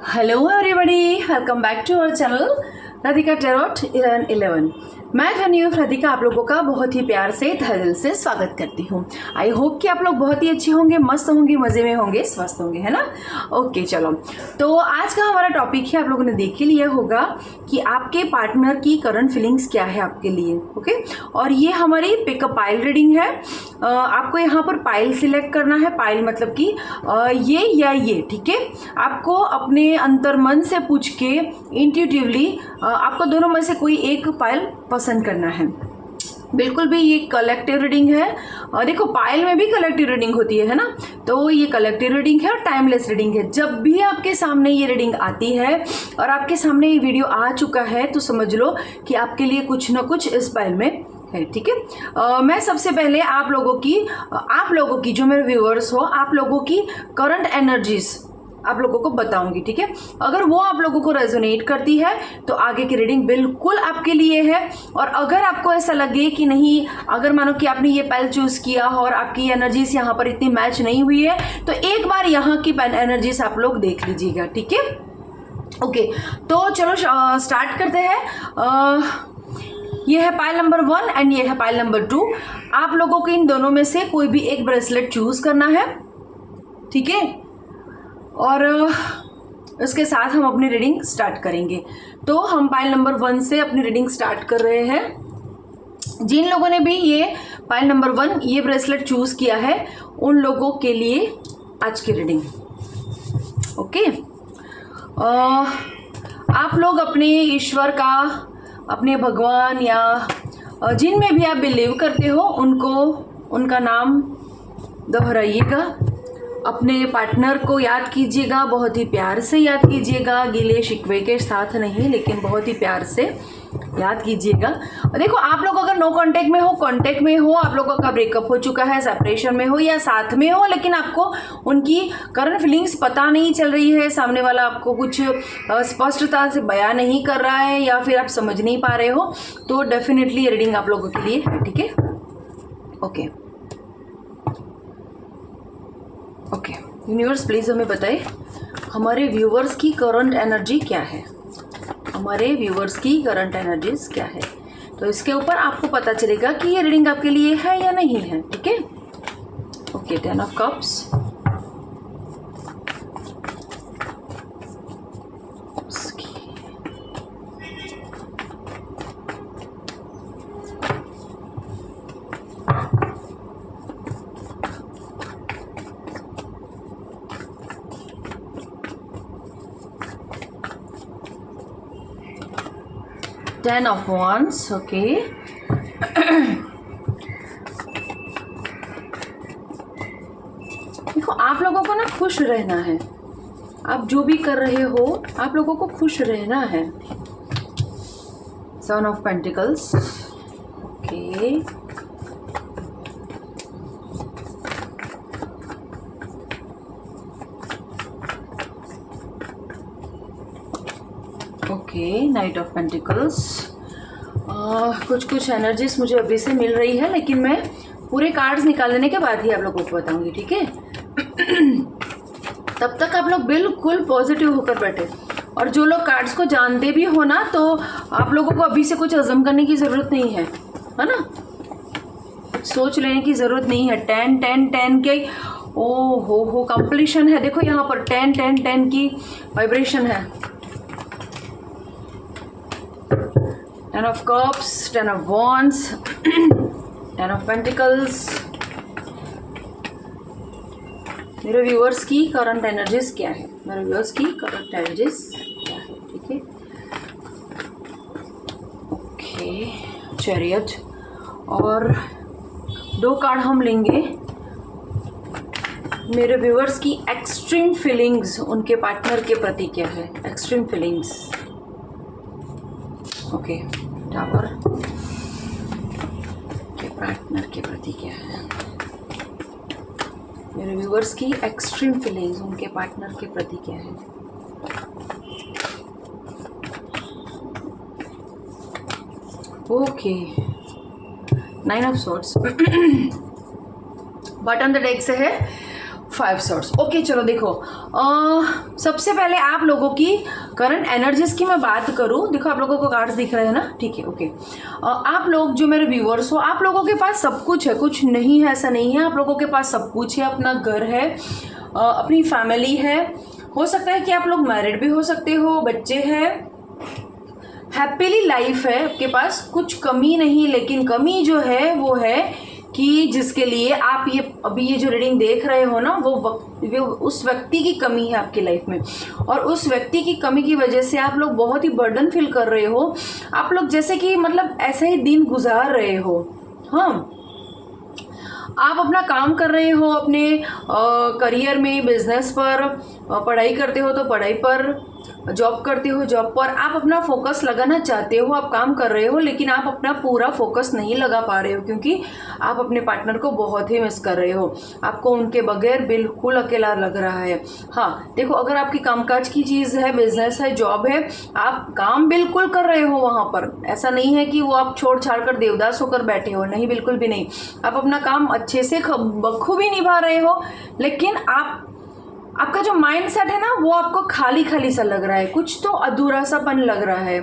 Hello everybody, welcome back to our channel Radhika tarot 1111। मैं धन्यवाद राधिका आप लोगों का बहुत ही प्यार से तहे दिल से स्वागत करती हूँ। आई होप कि आप लोग बहुत ही अच्छे होंगे, मस्त होंगे, मज़े में होंगे, स्वस्थ होंगे, है ना। ओके चलो, तो आज का हमारा टॉपिक है, आप लोगों ने देख ही लिया होगा कि आपके पार्टनर की करंट फीलिंग्स क्या है आपके लिए। ओके, और ये हमारी पिकअप पाइल रीडिंग है। आपको यहाँ पर पाइल सिलेक्ट करना है। पाइल मतलब कि ये या ये, ठीक है। आपको अपने अंतर्मन से पूछ के इंट्यूटिवली आपको दोनों में से कोई एक पाइल पसंद करना है। बिल्कुल भी ये कलेक्टिव रीडिंग है। और देखो, पाइल में भी कलेक्टिव रीडिंग होती है ना। तो ये कलेक्टिव रीडिंग है और टाइमलेस रीडिंग है। जब भी आपके सामने ये रीडिंग आती है और आपके सामने ये वीडियो आ चुका है तो समझ लो कि आपके लिए कुछ ना कुछ इस पाइल में है, ठीक है। मैं सबसे पहले आप लोगों की जो मेरे व्यूअर्स हो, आप लोगों की करंट एनर्जीज आप लोगों को बताऊंगी, ठीक है। अगर वो आप लोगों को रेजोनेट करती है तो आगे की रीडिंग बिल्कुल आपके लिए है। और अगर आपको ऐसा लगे कि नहीं, अगर मानो कि आपने ये पाइल चूज किया और आपकी एनर्जीज यहाँ पर इतनी मैच नहीं हुई है, तो एक बार यहाँ की एनर्जीज आप लोग देख लीजिएगा, ठीक है। ओके, तो चलो स्टार्ट करते हैं। ये है पाइल नंबर 1 एंड ये है पाइल नंबर 2। आप लोगों को इन दोनों में से कोई भी एक ब्रेसलेट चूज करना है, ठीक है। और इसके साथ हम अपनी रीडिंग स्टार्ट करेंगे। तो हम पाइल नंबर 1 से अपनी रीडिंग स्टार्ट कर रहे हैं। जिन लोगों ने भी ये पाइल नंबर 1 ये ब्रेसलेट चूज किया है, उन लोगों के लिए आज की रीडिंग। ओके, आप लोग अपने ईश्वर का, अपने भगवान या जिनमें भी आप बिलीव करते हो उनका नाम दोहराइएगा। अपने पार्टनर को याद कीजिएगा, बहुत ही प्यार से याद कीजिएगा, गिले शिकवे के साथ नहीं, लेकिन बहुत ही प्यार से याद कीजिएगा। और देखो, आप लोग अगर नो कांटेक्ट में हो, आप लोगों का ब्रेकअप हो चुका है, सेपरेशन में हो या साथ में हो, लेकिन आपको उनकी करंट फीलिंग्स पता नहीं चल रही है, सामने वाला आपको कुछ स्पष्टता से बयान नहीं कर रहा है या फिर आप समझ नहीं पा रहे हो, तो डेफिनेटली रीडिंग आप लोगों के लिए है, ठीक है। ओके, यूनिवर्स प्लीज हमें बताए हमारे व्यूवर्स की करंट एनर्जी क्या है, हमारे व्यूवर्स की करंट एनर्जीज क्या है। तो इसके ऊपर आपको पता चलेगा कि ये रीडिंग आपके लिए है या नहीं है, ठीक है। Okay, 10 of cups, Ten of Wands, okay. देखो, आप लोगों को ना खुश रहना है। आप जो भी कर रहे हो, आप लोगों को खुश रहना है। Son of Pentacles, okay. Okay, night of pentacles. कुछ एनर्जीज मुझे अभी से मिल रही है, लेकिन मैं पूरे कार्ड्स निकालने के बाद ही आप लोगों को बताऊंगी, ठीक है। तब तक आप लोग बिल्कुल पॉजिटिव होकर बैठे। और जो लोग कार्ड्स को जानते भी हो ना, तो आप लोगों को अभी से कुछ अज़म करने की ज़रूरत नहीं है ना, सोच लेने की ज़रूरत नहीं है। 10 10 10 के ओ हो कंप्लीशन है। देखो यहाँ पर 10 10 10 की वाइब्रेशन है। 10 of Cups, 10 of Wands, 10 of Pentacles। मेरे व्यूअर्स की करंट एनर्जीज क्या है, मेरे व्यूअर्स की करंट एनर्जीज क्या है, ठीक है। Okay, chariot. और 2 कार्ड हम लेंगे। मेरे व्यूअर्स की एक्सट्रीम फीलिंग्स उनके पार्टनर के प्रति क्या है, एक्सट्रीम फीलिंग्स। ओके, टावर के पार्टनर के प्रति क्या है, मेरे व्यूअर्स की एक्सट्रीम फीलिंग्स उनके पार्टनर के प्रति क्या है। Okay, 9 of swords. Bottom the deck से है 5 शॉट्स। ओके चलो देखो, सबसे पहले आप लोगों की करंट एनर्जीज की मैं बात करूं। देखो आप लोगों को कार्ड्स दिख रहे हैं ना, ठीक है ओके। आप लोग जो मेरे व्यूअर्स हो, आप लोगों के पास सब कुछ है, कुछ नहीं है ऐसा नहीं है, आप लोगों के पास सब कुछ है। अपना घर है, अपनी फैमिली है, हो सकता है कि आप लोग मैरिड भी हो सकते हो, बच्चे हैं, हैप्पीली लाइफ है आपके पास, कुछ कमी नहीं। लेकिन कमी जो है वो है कि जिसके लिए आप ये अभी ये जो रीडिंग देख रहे हो ना, वो उस व्यक्ति की कमी है आपकी लाइफ में, और उस व्यक्ति की कमी की वजह से आप लोग बहुत ही बर्डन फील कर रहे हो। आप लोग जैसे कि मतलब ऐसे ही दिन गुजार रहे हो। हाँ, आप अपना काम कर रहे हो, अपने करियर में, बिजनेस पर, पढ़ाई करते हो तो पढ़ाई पर, जॉब करते हो जॉब पर, आप अपना फोकस लगाना चाहते हो, आप काम कर रहे हो, लेकिन आप अपना पूरा फोकस नहीं लगा पा रहे हो क्योंकि आप अपने पार्टनर को बहुत ही मिस कर रहे हो। आपको उनके बगैर बिल्कुल अकेला लग रहा है। हाँ देखो, अगर आपकी कामकाज की चीज़ है, बिजनेस है, जॉब है, आप काम बिल्कुल कर रहे हो वहाँ पर, ऐसा नहीं है कि वो आप छोड़ छाड़ कर देवदास होकर बैठे हो, नहीं बिल्कुल भी नहीं। आप अपना काम अच्छे से बखूबी निभा रहे हो, लेकिन आपका जो माइंड सेट है ना, वो आपको खाली खाली सा लग रहा है, कुछ तो अधूरा सापन लग रहा है।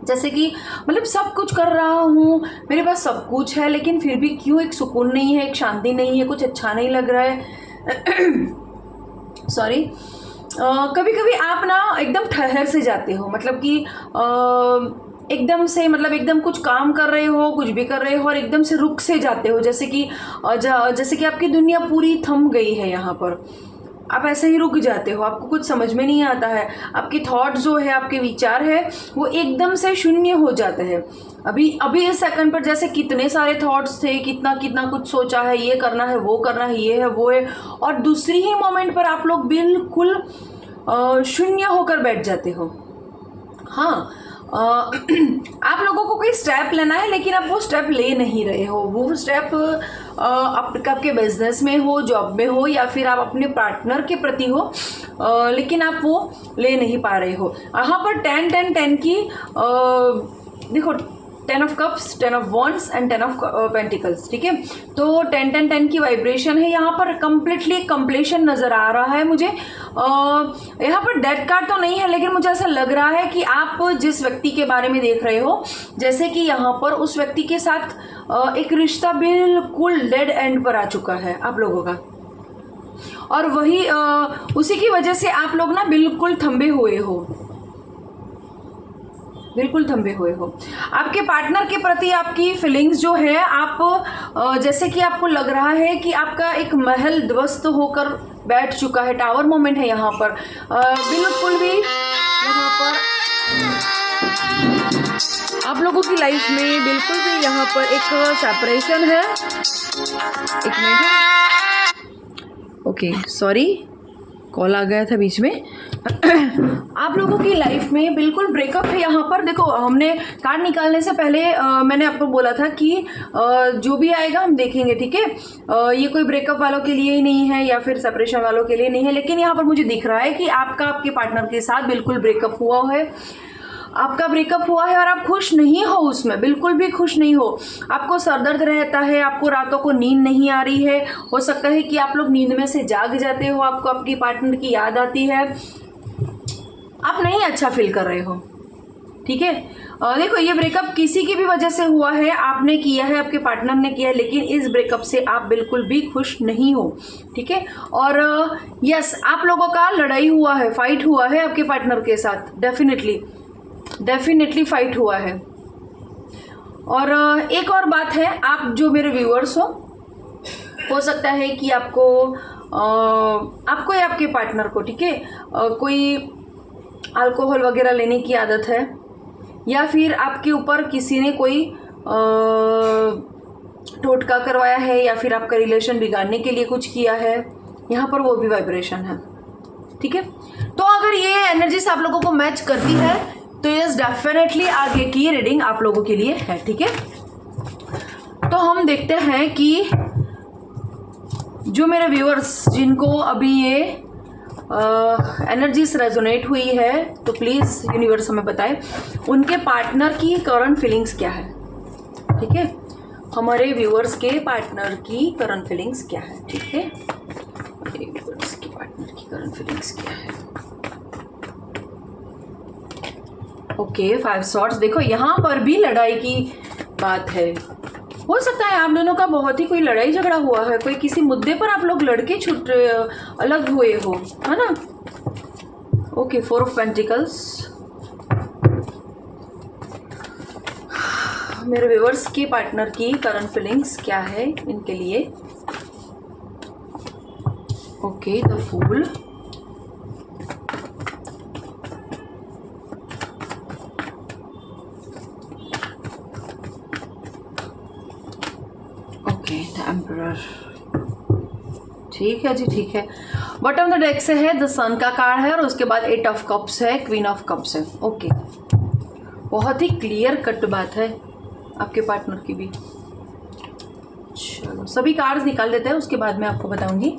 जैसे कि मतलब सब कुछ कर रहा हूँ, मेरे पास सब कुछ है, लेकिन फिर भी क्यों एक सुकून नहीं है, एक शांति नहीं है, कुछ अच्छा नहीं लग रहा है। सॉरी, कभी कभी आप ना एकदम ठहर से जाते हो, मतलब कि एकदम से, मतलब एकदम कुछ काम कर रहे हो, कुछ भी कर रहे हो, और एकदम से रुक से जाते हो, जैसे कि आपकी दुनिया पूरी थम गई है। यहाँ पर आप ऐसे ही रुक जाते हो, आपको कुछ समझ में नहीं आता है, आपके थॉट जो है, आपके विचार है, वो एकदम से शून्य हो जाते हैं। अभी इस सेकंड पर जैसे कितने सारे थॉट्स थे, कितना कितना कुछ सोचा है, ये करना है, वो करना है, ये है, वो है, और दूसरी ही मोमेंट पर आप लोग बिल्कुल शून्य होकर बैठ जाते हो। हाँ, आप लोगों को कोई स्टेप लेना है, लेकिन आप वो स्टेप ले नहीं रहे हो। वो स्टेप आपके बिजनेस में हो, जॉब में हो, या फिर आप अपने पार्टनर के प्रति हो, लेकिन आप वो ले नहीं पा रहे हो। यहाँ पर 10-10-10 की देखो, 10 of cups, 10 of wands and 10 of pentacles, ठीक है। तो 10-10-10 की वाइब्रेशन है यहाँ पर, कंप्लीटली कंप्लीशन नज़र आ रहा है मुझे। यहाँ पर डेथ कार्ड तो नहीं है, लेकिन मुझे ऐसा लग रहा है कि आप जिस व्यक्ति के बारे में देख रहे हो, जैसे कि यहाँ पर उस व्यक्ति के साथ एक रिश्ता बिल्कुल डेड एंड पर आ चुका है आप लोगों का, और वही उसी की वजह से आप लोग ना बिल्कुल थंबे हुए हो, बिल्कुल थंबे हुए हो। आपके पार्टनर के प्रति आपकी फीलिंग्स जो है, आप जैसे कि आपको लग रहा है कि आपका एक महल ध्वस्त होकर बैठ चुका है। टावर मोमेंट है यहाँ पर, बिल्कुल भी यहाँ पर आप लोगों की लाइफ में बिल्कुल भी यहाँ पर एक सेपरेशन है। एक मिनट, ओके सॉरी, कॉल आ गया था बीच में। आप लोगों की लाइफ में बिल्कुल ब्रेकअप है यहाँ पर। देखो, हमने कार्ड निकालने से पहले मैंने आपको बोला था कि जो भी आएगा हम देखेंगे, ठीक है। ये कोई ब्रेकअप वालों के लिए ही नहीं है, या फिर सेपरेशन वालों के लिए नहीं है, लेकिन यहाँ पर मुझे दिख रहा है कि आपके पार्टनर के साथ बिल्कुल ब्रेकअप हुआ है। आपका ब्रेकअप हुआ है और आप खुश नहीं हो उसमें, बिल्कुल भी खुश नहीं हो। आपको सरदर्द रहता है, आपको रातों को नींद नहीं आ रही है, हो सकता है कि आप लोग नींद में से जाग जाते हो, आपको आपकी पार्टनर की याद आती है, आप नहीं अच्छा फील कर रहे हो, ठीक है। देखो, ये ब्रेकअप किसी की भी वजह से हुआ है, आपने किया है, आपके पार्टनर ने किया है, लेकिन इस ब्रेकअप से आप बिल्कुल भी खुश नहीं हो, ठीक है। और यस, आप लोगों का लड़ाई हुआ है, फाइट हुआ है आपके पार्टनर के साथ, डेफिनेटली फाइट हुआ है। और एक और बात है, आप जो मेरे व्यूअर्स हो सकता है कि आपको या आपके पार्टनर को, ठीक है, कोई अल्कोहल वगैरह लेने की आदत है, या फिर आपके ऊपर किसी ने कोई टोटका करवाया है, या फिर आपका रिलेशन बिगाड़ने के लिए कुछ किया है, यहाँ पर वो भी वाइब्रेशन है, ठीक है। तो अगर ये एनर्जीज आप लोगों को मैच करती है तो यस, डेफिनेटली आगे की रीडिंग आप लोगों के लिए है, ठीक है। तो हम देखते हैं कि जो मेरे व्यूअर्स जिनको अभी ये एनर्जीज रेजोनेट हुई है, तो प्लीज़ यूनिवर्स हमें बताए उनके पार्टनर की करंट फीलिंग्स क्या है, ठीक है। हमारे व्यूअर्स के पार्टनर की करंट फीलिंग्स क्या है, ठीक है। इसके पार्टनर की करंट फीलिंग्स क्या है? Okay, 5 swords. देखो यहाँ पर भी लड़ाई की बात है। हो सकता है आप दोनों का बहुत ही कोई लड़ाई झगड़ा हुआ है, कोई किसी मुद्दे पर आप लोग लड़के छूट अलग हुए हो, है ना? Okay, 4 of pentacles. मेरे व्यूअर्स के पार्टनर की करंट फीलिंग्स क्या है इनके लिए? Okay, the fool. Okay, the emperor. ठीक है जी, ठीक है। बॉटम द डेक से है द सन का कार्ड है और उसके बाद 8 ऑफ कप्स है, क्वीन ऑफ कप्स है। ओके, बहुत ही क्लियर कट बात है आपके पार्टनर की भी। चलो सभी कार्ड्स निकाल देते हैं, उसके बाद मैं आपको बताऊंगी।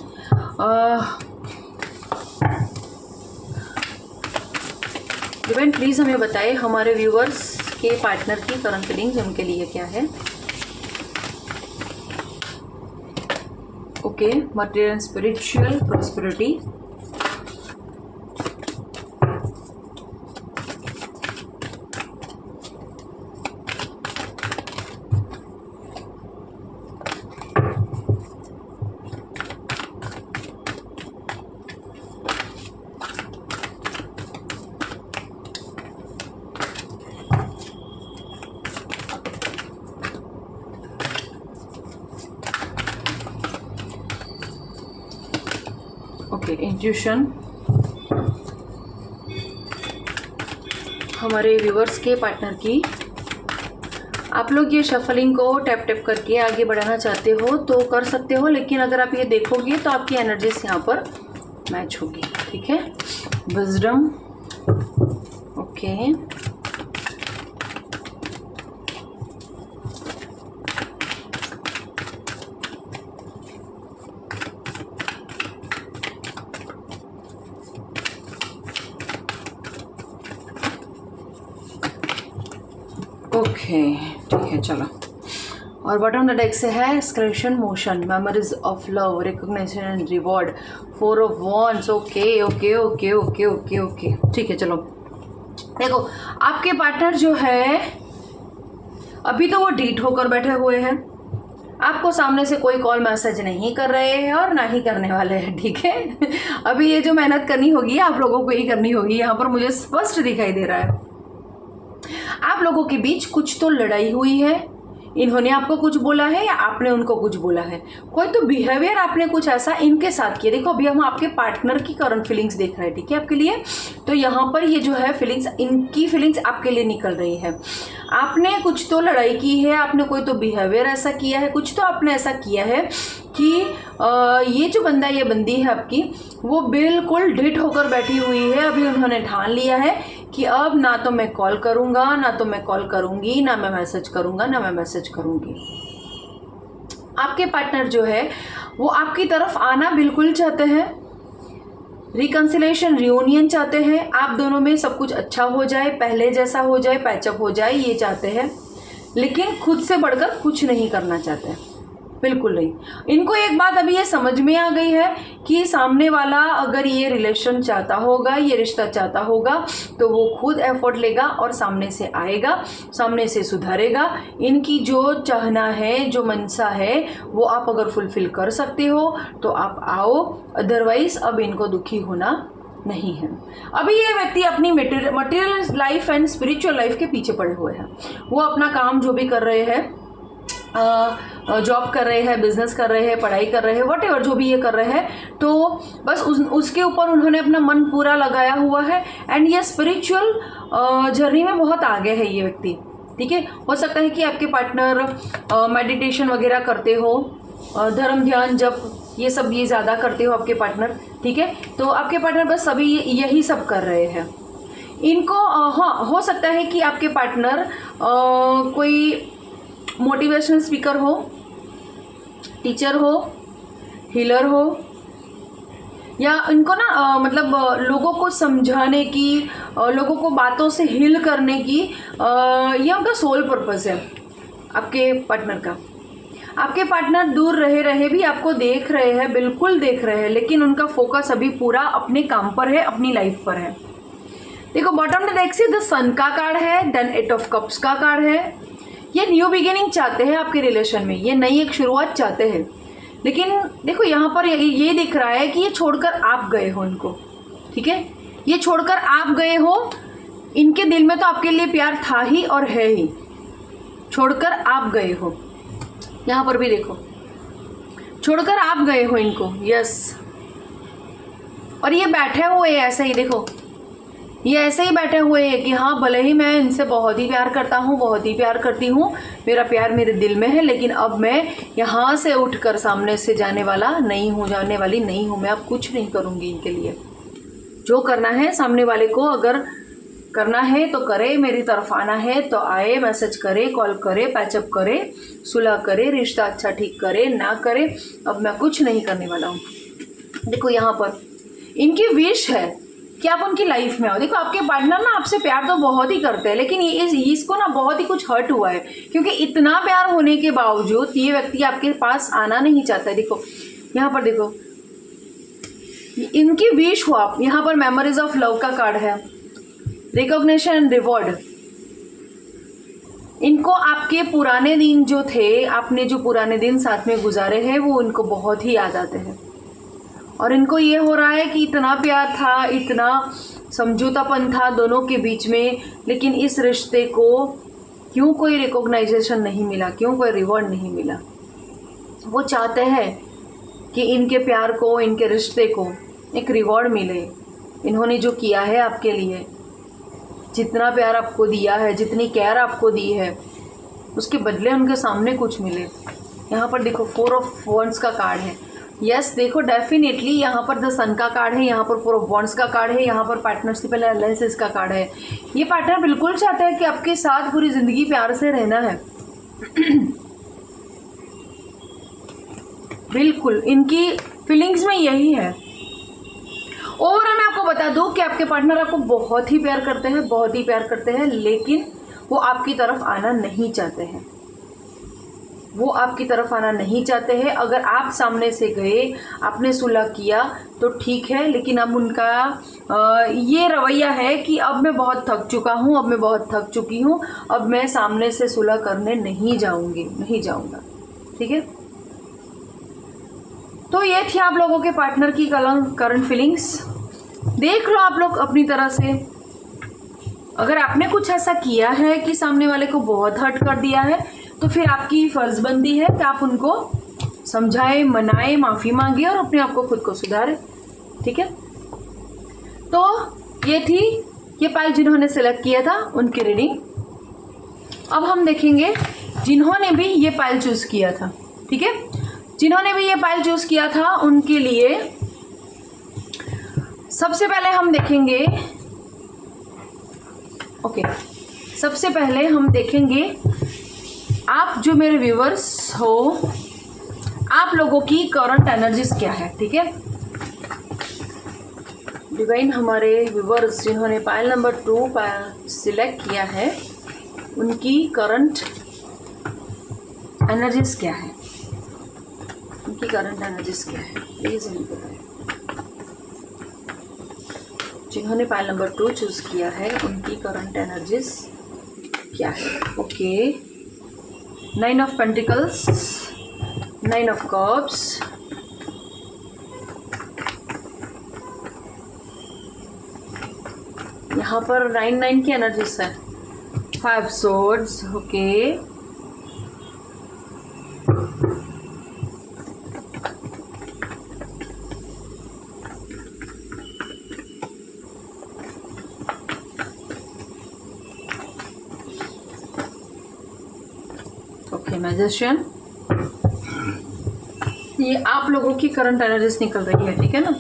डिवाइन प्लीज़ हमें बताएं हमारे व्यूअर्स के पार्टनर की करंट फीलिंग्स उनके लिए क्या है। Okay, material and spiritual prosperity. Okay, intuition. हमारे व्यूवर्स के पार्टनर की आप लोग ये शफलिंग को टैप टैप करके आगे बढ़ाना चाहते हो तो कर सकते हो, लेकिन अगर आप ये देखोगे तो आपकी एनर्जीज यहाँ पर मैच होगी। ठीक है, विजडम। ओके, ओके, ठीक है, चलो। और बॉटम द डेक से है excretion, motion, memories of love, recognition and reward, 4 of wands. Okay okay okay okay okay okay, ठीक है, चलो। देखो आपके पार्टनर जो है अभी तो वो डीट होकर बैठे हुए हैं, आपको सामने से कोई कॉल मैसेज नहीं कर रहे हैं और ना ही करने वाले हैं। ठीक है, अभी ये जो मेहनत करनी होगी आप लोगों को ही करनी होगी, यहाँ पर मुझे स्पष्ट दिखाई दे रहा है। आप लोगों के बीच कुछ तो लड़ाई हुई है, इन्होंने आपको कुछ बोला है या आपने उनको कुछ बोला है, कोई तो बिहेवियर आपने कुछ ऐसा इनके साथ किया। देखो अभी हम आपके पार्टनर की करंट फीलिंग्स देख रहे हैं, ठीक है, आपके लिए। तो यहाँ पर ये जो है फीलिंग्स, इनकी फीलिंग्स आपके लिए निकल रही है। आपने कुछ तो लड़ाई की है, आपने कोई तो बिहेवियर ऐसा किया है, कुछ तो आपने ऐसा किया है कि ये जो बंदा, ये बंदी है आपकी, वो बिल्कुल ढिठ होकर बैठी हुई है। अभी उन्होंने ठान लिया है कि अब ना तो मैं कॉल करूँगा, ना तो मैं कॉल करूँगी, ना मैं मैसेज करूँगा, ना मैं मैसेज करूँगी। आपके पार्टनर जो है वो आपकी तरफ आना बिल्कुल चाहते हैं, रिकन्सिलेशन, रियूनियन चाहते हैं, आप दोनों में सब कुछ अच्छा हो जाए, पहले जैसा हो जाए, पैचअप हो जाए, ये चाहते हैं, लेकिन खुद से बढ़कर कुछ नहीं करना चाहते, बिल्कुल नहीं। इनको एक बात अभी ये समझ में आ गई है कि सामने वाला अगर ये रिलेशन चाहता होगा, ये रिश्ता चाहता होगा, तो वो खुद एफर्ट लेगा और सामने से आएगा, सामने से सुधारेगा। इनकी जो चाहना है, जो मनसा है, वो आप अगर फुलफिल कर सकते हो तो आप आओ, अदरवाइज अब इनको दुखी होना नहीं है। अभी ये व्यक्ति अपनी material life and spiritual life के पीछे पड़े हुए हैं। वो अपना काम जो भी कर रहे हैं, जॉब कर रहे हैं, बिजनेस कर रहे हैं, पढ़ाई कर रहे हैं, व्हाटएवर जो भी ये कर रहे हैं, तो बस उसके ऊपर उन्होंने अपना मन पूरा लगाया हुआ है। एंड ये स्पिरिचुअल जर्नी में बहुत आगे है ये व्यक्ति। ठीक है, हो सकता है कि आपके पार्टनर मेडिटेशन वगैरह करते हो, धर्म ध्यान जप ये सब ये ज़्यादा करते हो आपके पार्टनर। ठीक है, तो आपके पार्टनर बस अभी यही सब कर रहे हैं। इनको हाँ, हो सकता है कि आपके पार्टनर कोई मोटिवेशनल स्पीकर हो, टीचर हो, हीलर हो, या इनको ना मतलब लोगों को समझाने की, लोगों को बातों से हील करने की, ये उनका सोल पर्पस है आपके पार्टनर का। आपके पार्टनर दूर रहे रहे भी आपको देख रहे हैं, बिल्कुल देख रहे हैं, लेकिन उनका फोकस अभी पूरा अपने काम पर है, अपनी लाइफ पर है। देखो बॉटम में देख द सन का कार्ड है, देन 8 ऑफ कप्स का कार्ड है। ये न्यू बिगिनिंग चाहते हैं आपके रिलेशन में, ये नई एक शुरुआत चाहते हैं, लेकिन देखो यहाँ पर ये दिख रहा है कि ये छोड़कर आप गए हो इनको, ठीक है, ये छोड़कर आप गए हो। इनके दिल में तो आपके लिए प्यार था ही और है ही, छोड़कर आप गए हो। यहाँ पर भी देखो छोड़कर आप गए हो इनको, यस। और ये बैठे हुए ऐसे ही, देखो ये ऐसे ही बैठे हुए हैं कि हाँ भले ही मैं इनसे बहुत ही प्यार करता हूँ, बहुत ही प्यार करती हूँ, मेरा प्यार मेरे दिल में है, लेकिन अब मैं यहाँ से उठकर सामने से जाने वाला नहीं हूँ, जाने वाली नहीं हूँ। मैं अब कुछ नहीं करूँगी इनके लिए। जो करना है सामने वाले को, अगर करना है तो करे, मेरी तरफ आना है तो आए, मैसेज करे, कॉल करे, पैचअप करे, सुलह करे, रिश्ता अच्छा ठीक करे, ना करे, अब मैं कुछ नहीं करने वाला हूँ। देखो यहाँ पर इनकी विश है कि आप उनकी लाइफ में आओ। देखो आपके पार्टनर ना आपसे प्यार तो बहुत ही करते हैं, लेकिन इसको ना बहुत ही कुछ हर्ट हुआ है, क्योंकि इतना प्यार होने के बावजूद ये व्यक्ति आपके पास आना नहीं चाहता है। देखो यहाँ पर देखो इनकी विश हो आप। यहाँ पर मेमोरीज ऑफ लव का कार्ड है, रिकॉग्निशन एंड रिवॉर्ड। इनको आपके पुराने दिन जो थे, आपने जो पुराने दिन साथ में गुजारे हैं, वो इनको बहुत ही याद आते हैं। और इनको ये हो रहा है कि इतना प्यार था, इतना समझौतापन था दोनों के बीच में, लेकिन इस रिश्ते को क्यों कोई रिकॉग्नाइजेशन नहीं मिला, क्यों कोई रिवॉर्ड नहीं मिला। वो चाहते हैं कि इनके प्यार को, इनके रिश्ते को एक रिवॉर्ड मिले। इन्होंने जो किया है आपके लिए, जितना प्यार आपको दिया है, जितनी केयर आपको दी है, उसके बदले उनके सामने कुछ मिले। यहाँ पर देखो 4 ऑफ वॉन्ड्स का कार्ड है, यस। देखो डेफिनेटली यहाँ पर द सन का कार्ड है, यहाँ पर 4 ऑफ वॉन्ड्स का कार्ड है, यहाँ पर पार्टनरशिप एंड अलायंसेस का कार्ड है। ये पार्टनर बिल्कुल चाहता है कि आपके साथ पूरी ज़िंदगी प्यार से रहना है। बिल्कुल इनकी फीलिंग्स में यही है। ओवरऑल मैं आपको बता दूं कि आपके पार्टनर आपको बहुत ही प्यार करते हैं, बहुत ही प्यार करते हैं, लेकिन वो आपकी तरफ आना नहीं चाहते हैं। वो आपकी तरफ आना नहीं चाहते हैं। अगर आप सामने से गए, आपने सुलह किया तो ठीक है, लेकिन अब उनका ये रवैया है कि अब मैं बहुत थक चुका हूँ, अब मैं बहुत थक चुकी हूँ, अब मैं सामने से सुलह करने नहीं जाऊँगा। ठीक है, तो ये थी आप लोगों के पार्टनर की करंट फीलिंग्स। देख लो आप लोग अपनी तरह से, अगर आपने कुछ ऐसा किया है कि सामने वाले को बहुत हर्ट कर दिया है, तो फिर आपकी फर्ज बंदी है कि आप उनको समझाएं, मनाएं, माफ़ी मांगे और अपने आप को खुद को सुधारें। ठीक है, तो ये थी ये पाइल जिन्होंने सेलेक्ट किया था उनकी रीडिंग। अब हम देखेंगे जिन्होंने भी ये पाइल चूज़ किया था। ठीक है, जिन्होंने भी ये पाइल चूज़ किया था उनके लिए सबसे पहले हम देखेंगे, सबसे पहले हम देखेंगे आप जो मेरे व्यूवर्स हो, आप लोगों की करंट एनर्जीज क्या है। ठीक है, डिवाइन हमारे व्यूवर्स जिन्होंने पाइल नंबर 2 सिलेक्ट किया है, उनकी करंट एनर्जीज क्या है, उनकी करंट एनर्जीज क्या है, प्लीज़ हमें बताएं। जिन्होंने पाइल नंबर 2 चूज़ किया है उनकी करंट एनर्जीज क्या है। Okay, 9 of pentacles, 9 of cups, यहाँ पर 9 की एनर्जीज है, 5 swords। Okay, magician. ये आप लोगों की करंट एनर्जीज निकल रही है। ठीक है ना,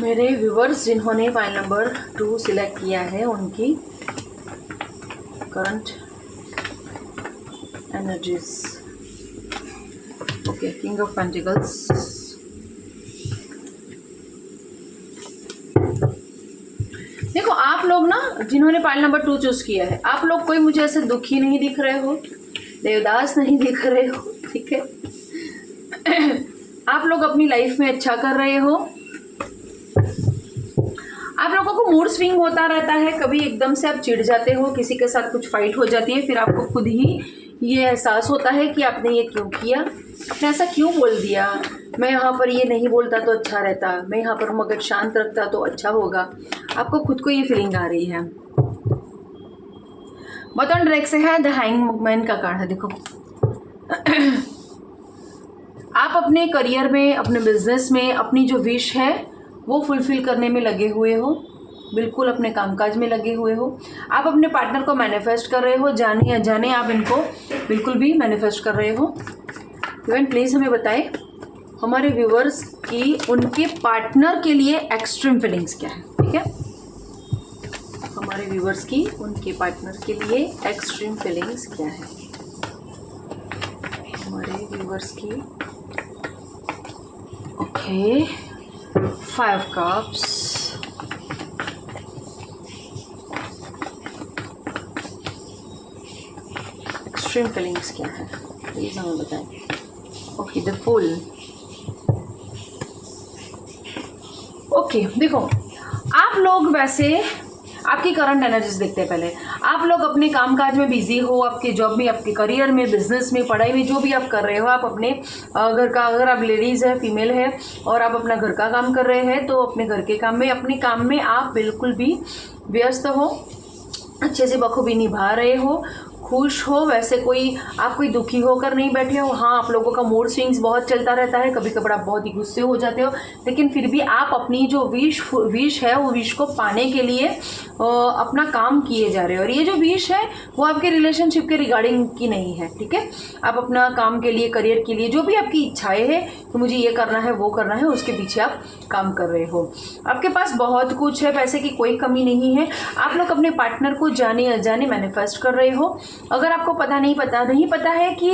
मेरे व्यूवर्स जिन्होंने पाइल नंबर 2 सिलेक्ट किया है उनकी current energies. Okay, king of pentacles, लोग ना जिन्होंने पाइल नंबर 2 चूज़ किया है, आप लोग कोई मुझे ऐसे दुखी नहीं दिख रहे हो, देवदास नहीं दिख रहे हो, ठीक है। आप लोग अपनी लाइफ में अच्छा कर रहे हो। आप लोगों को मूड स्विंग होता रहता है, कभी एकदम से आप चिढ़ जाते हो, किसी के साथ कुछ फाइट हो जाती है, फिर आपको खुद ही ये एहसास होता है कि आपने ये क्यों किया, आपने ऐसा क्यों बोल दिया, मैं यहाँ पर ये नहीं बोलता तो अच्छा रहता, मैं यहाँ पर मगर शांत रखता तो अच्छा होगा। आपको खुद को ये फीलिंग आ रही है। बटन डायरेक्ट से है द हैंगमैन का कार्ड है। देखो आप अपने करियर में, अपने बिजनेस में अपनी जो विश है वो फुलफिल करने में लगे हुए हो, बिल्कुल अपने कामकाज में लगे हुए हो। आप अपने पार्टनर को मैनिफेस्ट कर रहे हो, जाने अनजाने आप इनको बिल्कुल भी मैनिफेस्ट कर रहे हो। इवन प्लीज़ हमें बताएं हमारे व्यूवर्स की उनके पार्टनर के लिए एक्सट्रीम फीलिंग्स क्या है, ठीक है। हमारे व्यूवर्स की उनके पार्टनर के लिए एक्सट्रीम फीलिंग्स क्या है, हमारे व्यूवर्स की। ओके, 5 कप्स, एक्सट्रीम फीलिंग्स क्या है प्लीज हमें बताएं। Okay, the fool. ओके, देखो आप लोग वैसे आपकी करंट एनर्जीज देखते हैं। पहले आप लोग अपने कामकाज में बिजी हो, आपके जॉब में, आपके करियर में, बिजनेस में, पढ़ाई में, जो भी आप कर रहे हो, आप अपने घर का, अगर आप लेडीज़ है, फीमेल है और आप अपना घर का काम कर रहे हैं तो अपने घर के काम में, अपने काम में आप बिल्कुल भी व्यस्त हो, अच्छे से बखूबी निभा रहे हो, खुश हो। वैसे आप कोई दुखी होकर नहीं बैठे हो। हाँ, आप लोगों का मूड स्विंग्स बहुत चलता रहता है, कभी कभार आप बहुत ही गुस्से हो जाते हो, लेकिन फिर भी आप अपनी जो विश है वो विश को पाने के लिए अपना काम किए जा रहे हो। और ये जो विश है वो आपके रिलेशनशिप के रिगार्डिंग की नहीं है, ठीक है। आप अपना काम के लिए, करियर के लिए, जो भी आपकी इच्छाएं हैं तो मुझे ये करना है, वो करना है, उसके पीछे आप काम कर रहे हो। आपके पास बहुत कुछ है, पैसे की कोई कमी नहीं है। आप लोग अपने पार्टनर को जाने अनजाने मैनिफेस्ट कर रहे हो। अगर आपको नहीं पता है कि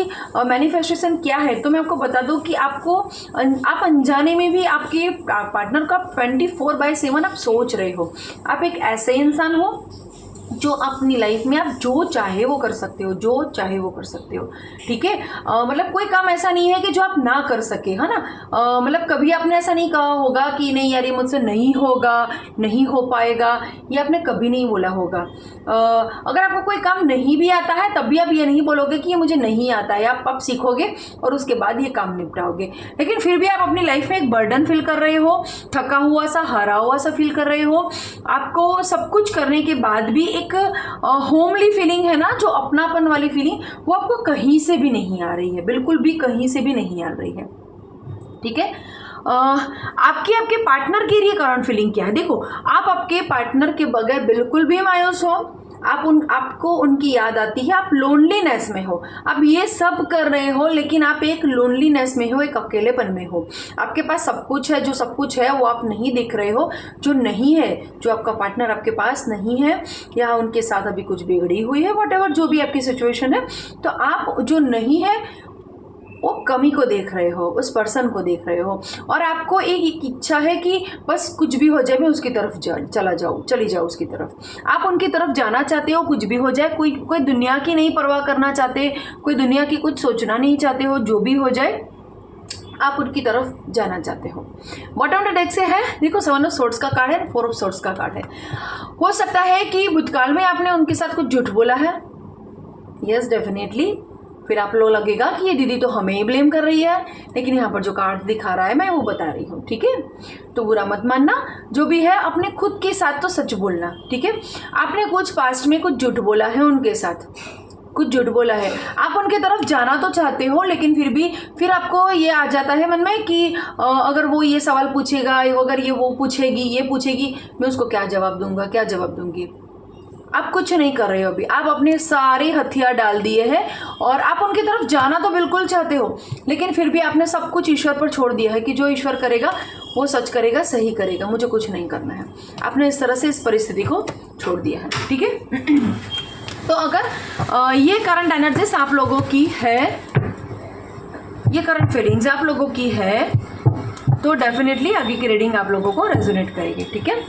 मैनिफेस्टेशन क्या है, तो मैं आपको बता दूं कि आप अनजाने में भी आपके पार्टनर का 24/7 आप सोच रहे हो। आप एक ऐसे इंसान हो जो अपनी लाइफ में आप जो चाहे वो कर सकते हो, जो चाहे वो कर सकते हो, ठीक है। मतलब कोई काम ऐसा नहीं है कि जो आप ना कर सके, है ना। मतलब कभी आपने ऐसा नहीं कहा होगा कि नहीं यार ये मुझसे नहीं होगा, नहीं हो पाएगा, ये आपने कभी नहीं बोला होगा। अगर आपको कोई काम नहीं भी आता है तब भी आप ये नहीं बोलोगे कि ये मुझे नहीं आता है। आप सीखोगे और उसके बाद ये काम निपटाओगे। लेकिन फिर भी आप अपनी लाइफ में एक बर्डन फील कर रहे हो, थका हुआ सा, हारा हुआ सा फील कर रहे हो। आपको सब कुछ करने के बाद भी एक होमली फीलिंग है ना, जो अपनापन वाली फीलिंग, वो आपको कहीं से भी नहीं आ रही है, बिल्कुल भी कहीं से भी नहीं आ रही है, ठीक है। आपके पार्टनर के लिए करंट फीलिंग क्या है? देखो, आप आपके पार्टनर के बगैर बिल्कुल भी मायूस हो, आपको उनकी याद आती है, आप लोनलीनेस में हो, आप ये सब कर रहे हो लेकिन आप एक लोनलीनेस में हो, एक अकेलेपन में हो। आपके पास सब कुछ है, जो सब कुछ है वो आप नहीं दिख रहे हो। जो नहीं है, जो आपका पार्टनर आपके पास नहीं है, या उनके साथ अभी कुछ बिगड़ी हुई है, व्हाटएवर जो भी आपकी सिचुएशन है, तो आप जो नहीं है वो कमी को देख रहे हो, उस पर्सन को देख रहे हो, और आपको एक इच्छा है कि बस कुछ भी हो जाए मैं उसकी तरफ चली जाओ उसकी तरफ। आप उनकी तरफ जाना चाहते हो, कुछ भी हो जाए, कोई दुनिया की नहीं परवाह करना चाहते, कोई दुनिया की कुछ सोचना नहीं चाहते हो, जो भी हो जाए आप उनकी तरफ जाना चाहते हो। बॉटम ऑफ द डेक से है, देखो 7 ऑफ सोर्ड्स का कार्ड है, 4 ऑफ सोर्ड्स का कार्ड है। हो सकता है कि भूतकाल में आपने उनके साथ कुछ झूठ बोला है, यस डेफिनेटली। फिर आप लोग लगेगा कि ये दीदी तो हमें ही ब्लेम कर रही है, लेकिन यहाँ पर जो कार्ड दिखा रहा है मैं वो बता रही हूँ, ठीक है। तो बुरा मत मानना, जो भी है अपने खुद के साथ तो सच बोलना, ठीक है। आपने कुछ पास्ट में कुछ झूठ बोला है उनके साथ, कुछ झूठ बोला है, आप उनके तरफ जाना तो चाहते हो, लेकिन फिर आपको ये आ जाता है मन में कि अगर वो ये सवाल पूछेगा, अगर ये वो पूछेगी, ये पूछेगी, मैं उसको क्या जवाब दूंगा, क्या जवाब दूंगी। आप कुछ नहीं कर रहे हो अभी, आप अपने सारे हथियार डाल दिए हैं और आप उनकी तरफ जाना तो बिल्कुल चाहते हो, लेकिन फिर भी आपने सब कुछ ईश्वर पर छोड़ दिया है कि जो ईश्वर करेगा वो सच करेगा, सही करेगा, मुझे कुछ नहीं करना है। आपने इस तरह से इस परिस्थिति को छोड़ दिया है, ठीक है। तो अगर ये करंट एनर्जीज आप लोगों की है, ये करंट फीलिंग्स आप लोगों की है, तो डेफिनेटली आगे की रीडिंग आप लोगों को रेजोनेट करेगी, ठीक है।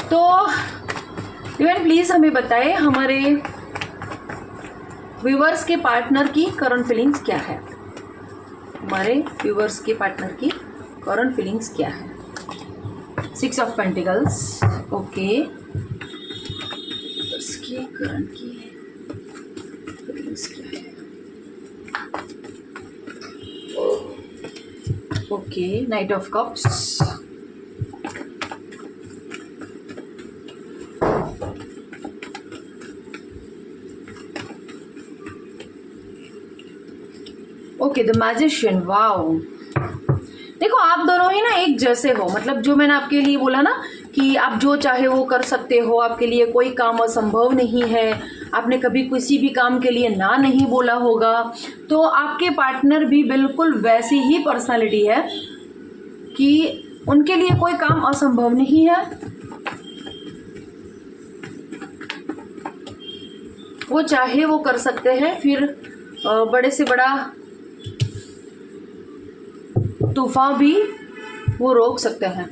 तो डिवाइन प्लीज़ हमें बताएं हमारे व्यूवर्स के पार्टनर की करंट फीलिंग्स क्या है। हमारे व्यूवर्स के पार्टनर की करंट फीलिंग्स क्या है। 6 ऑफ पेंटिकल्स, ओके। इसकी करंट की फीलिंग्स क्या है, okay. Night of cups, okay. The magician, wow. देखो आप दोनों ही ना एक जैसे हो, मतलब जो मैंने आपके लिए बोला ना कि आप जो चाहे वो कर सकते हो, आपके लिए कोई काम असंभव नहीं है, आपने कभी किसी भी काम के लिए ना नहीं बोला होगा। तो आपके पार्टनर भी बिल्कुल वैसी ही पर्सनालिटी है कि उनके लिए कोई काम असंभव नहीं है। वो चाहे वो कर सकते हैं, फिर बड़े से बड़ा तूफान भी वो रोक सकते हैं।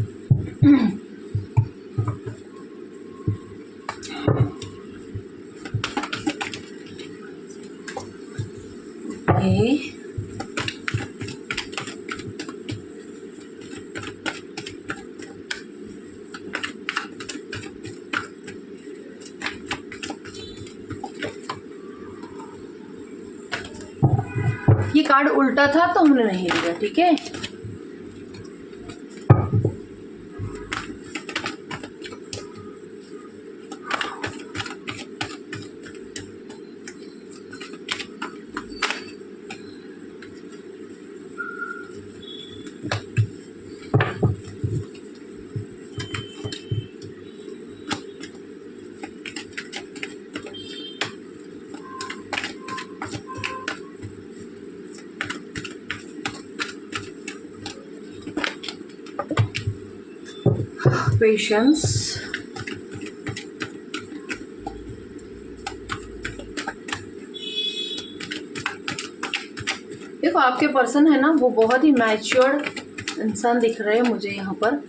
ये कार्ड उल्टा था तो हमने नहीं लिया, ठीक है। पेशेंस, देखो आपके पर्सन है ना वो बहुत ही मैच्योर्ड इंसान दिख रहे हैं मुझे यहाँ पर।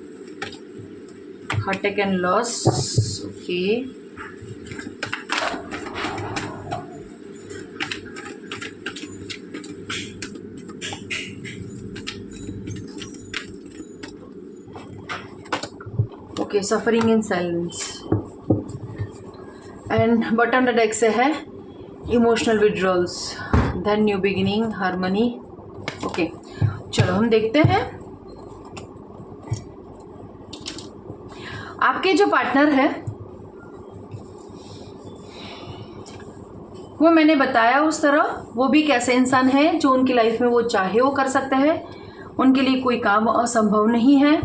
Heart and loss, okay. Okay, suffering in silence and bottom the deck से है emotional withdrawals, then new beginning, harmony. Okay, चलो हम देखते हैं आपके जो पार्टनर है वो मैंने बताया उस तरह वो भी कैसे इंसान है जो उनकी लाइफ में वो चाहे वो कर सकते हैं, उनके लिए कोई काम असंभव नहीं है।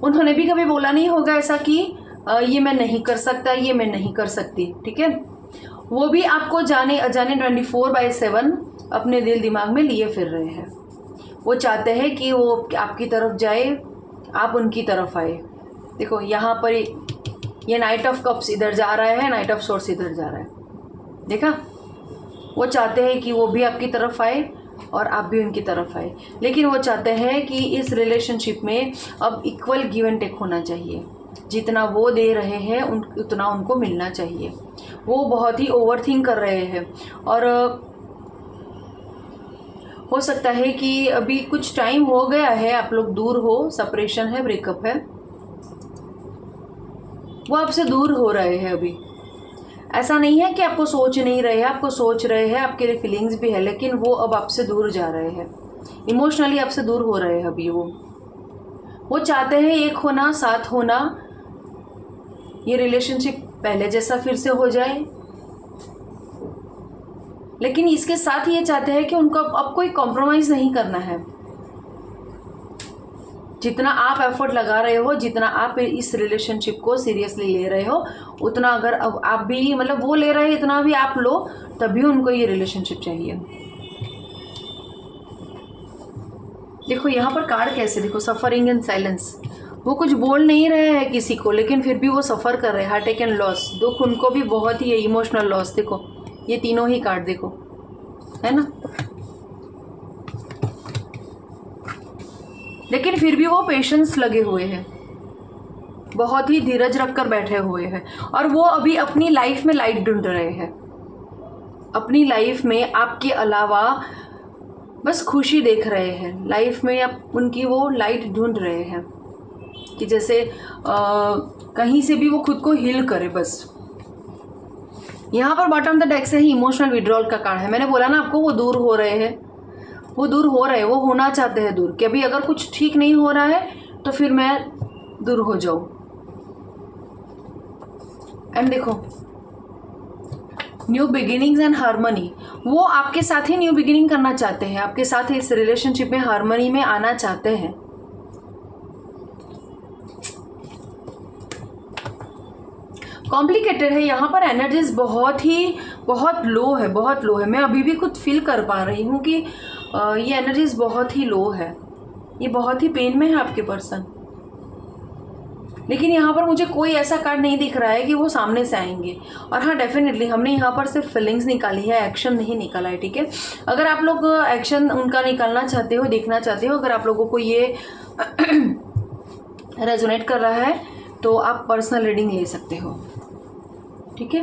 उन्होंने भी कभी बोला नहीं होगा ऐसा कि ये मैं नहीं कर सकता, ये मैं नहीं कर सकती, ठीक है। वो भी आपको जाने अजाने 24/7 अपने दिल दिमाग में लिए फिर रहे हैं। वो चाहते हैं कि वो आपकी तरफ जाए, आप उनकी तरफ आए। देखो यहाँ पर ये नाइट ऑफ कप्स इधर जा रहा है, नाइट ऑफ सोर्स इधर जा रहा है, देखा। वो चाहते हैं कि वो भी आपकी तरफ आए और आप भी उनकी तरफ आए, लेकिन वो चाहते हैं कि इस रिलेशनशिप में अब इक्वल गिव एंड टेक होना चाहिए। जितना वो दे रहे हैं उतना उनको मिलना चाहिए। वो बहुत ही ओवरथिंक कर रहे हैं और हो सकता है कि अभी कुछ टाइम हो गया है, आप लोग दूर हो, सेपरेशन है, ब्रेकअप है, वो आपसे दूर हो रहे हैं अभी। ऐसा नहीं है कि आपको सोच नहीं रहे हैं, आपको सोच रहे हैं, आपके लिए फीलिंग्स भी है, लेकिन वो अब आपसे दूर जा रहे हैं, इमोशनली आपसे दूर हो रहे हैं अभी। वो चाहते हैं एक होना, साथ होना, ये रिलेशनशिप पहले जैसा फिर से हो जाए, लेकिन इसके साथ ये चाहते हैं कि उनको अब कोई कॉम्प्रोमाइज़ नहीं करना है। जितना आप एफर्ट लगा रहे हो, जितना आप इस रिलेशनशिप को सीरियसली ले रहे हो, उतना अगर अब आप भी मतलब वो ले रहे हैं इतना भी आप लो, तभी उनको ये रिलेशनशिप चाहिए। देखो यहाँ पर कार्ड कैसे, देखो सफरिंग इन साइलेंस। वो कुछ बोल नहीं रहे हैं किसी को, लेकिन फिर भी वो सफ़र कर रहे हैं। हार्ट एंड लॉस, दुख उनको भी बहुत ही है, इमोशनल लॉस। देखो ये तीनों ही कार्ड देखो, है ना, लेकिन फिर भी वो पेशेंस लगे हुए हैं। बहुत ही धीरज रखकर बैठे हुए हैं और वो अभी अपनी लाइफ में लाइट ढूंढ रहे हैं। अपनी लाइफ में आपके अलावा बस खुशी देख रहे हैं, लाइफ में अब उनकी वो लाइट ढूंढ रहे हैं कि जैसे कहीं से भी वो खुद को हील करे। बस यहाँ पर बॉटम द डेक से ही इमोशनल विड्रॉल का कार्ड है। मैंने बोला ना आपको, वो दूर हो रहे हैं, वो दूर हो रहे हैं, वो होना चाहते हैं दूर, कि अभी अगर कुछ ठीक नहीं हो रहा है तो फिर मैं दूर हो जाऊं। एंड देखो, न्यू बिगिनिंग्स एंड हार्मनी, वो आपके साथ ही न्यू बिगिनिंग करना चाहते हैं, आपके साथ इस रिलेशनशिप में हार्मनी में आना चाहते हैं। कॉम्प्लिकेटेड है यहाँ पर, एनर्जीज बहुत लो है, बहुत लो है। मैं अभी भी खुद फील कर पा रही हूँ कि ये एनर्जीज बहुत ही लो है, ये बहुत ही पेन में है आपके पर्सन। लेकिन यहाँ पर मुझे कोई ऐसा कार्ड नहीं दिख रहा है कि वो सामने से आएंगे। और हाँ, डेफिनेटली हमने यहाँ पर सिर्फ फीलिंग्स निकाली है, एक्शन नहीं निकाला है, ठीक है। अगर आप लोग एक्शन उनका निकालना चाहते हो, देखना चाहते हो, अगर आप लोगों को ये रेजोनेट कर रहा है तो आप पर्सनल रीडिंग ले सकते हो, ठीक है।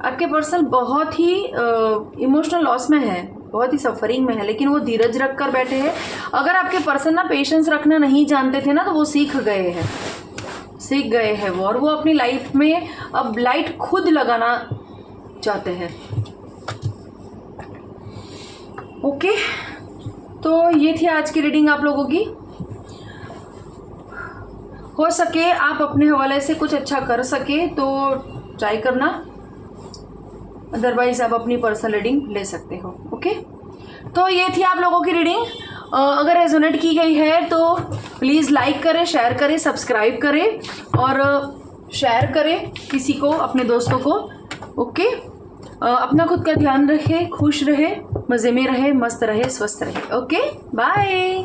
आपके पर्सन बहुत ही इमोशनल लॉस में है, बहुत ही सफरिंग में है, लेकिन वो धीरज रख कर बैठे हैं। अगर आपके पर्सन ना पेशेंस रखना नहीं जानते थे ना, तो वो सीख गए हैं वो, और वो अपनी लाइफ में अब लाइट खुद लगाना चाहते हैं। ओके, तो ये थी आज की रीडिंग आप लोगों की। हो सके आप अपने हवाले से कुछ अच्छा कर सके तो ट्राई करना, अदरवाइज आप अपनी पर्सनल रीडिंग ले सकते हो। ओके, तो ये थी आप लोगों की रीडिंग। अगर रेजोनेट की गई है तो प्लीज़ लाइक करें, शेयर करें, सब्सक्राइब करें और शेयर करें किसी को, अपने दोस्तों को। ओके, अपना खुद का ध्यान रहे, खुश रहे, मज़े में रहे, मस्त रहे, स्वस्थ रहे। Okay, bye.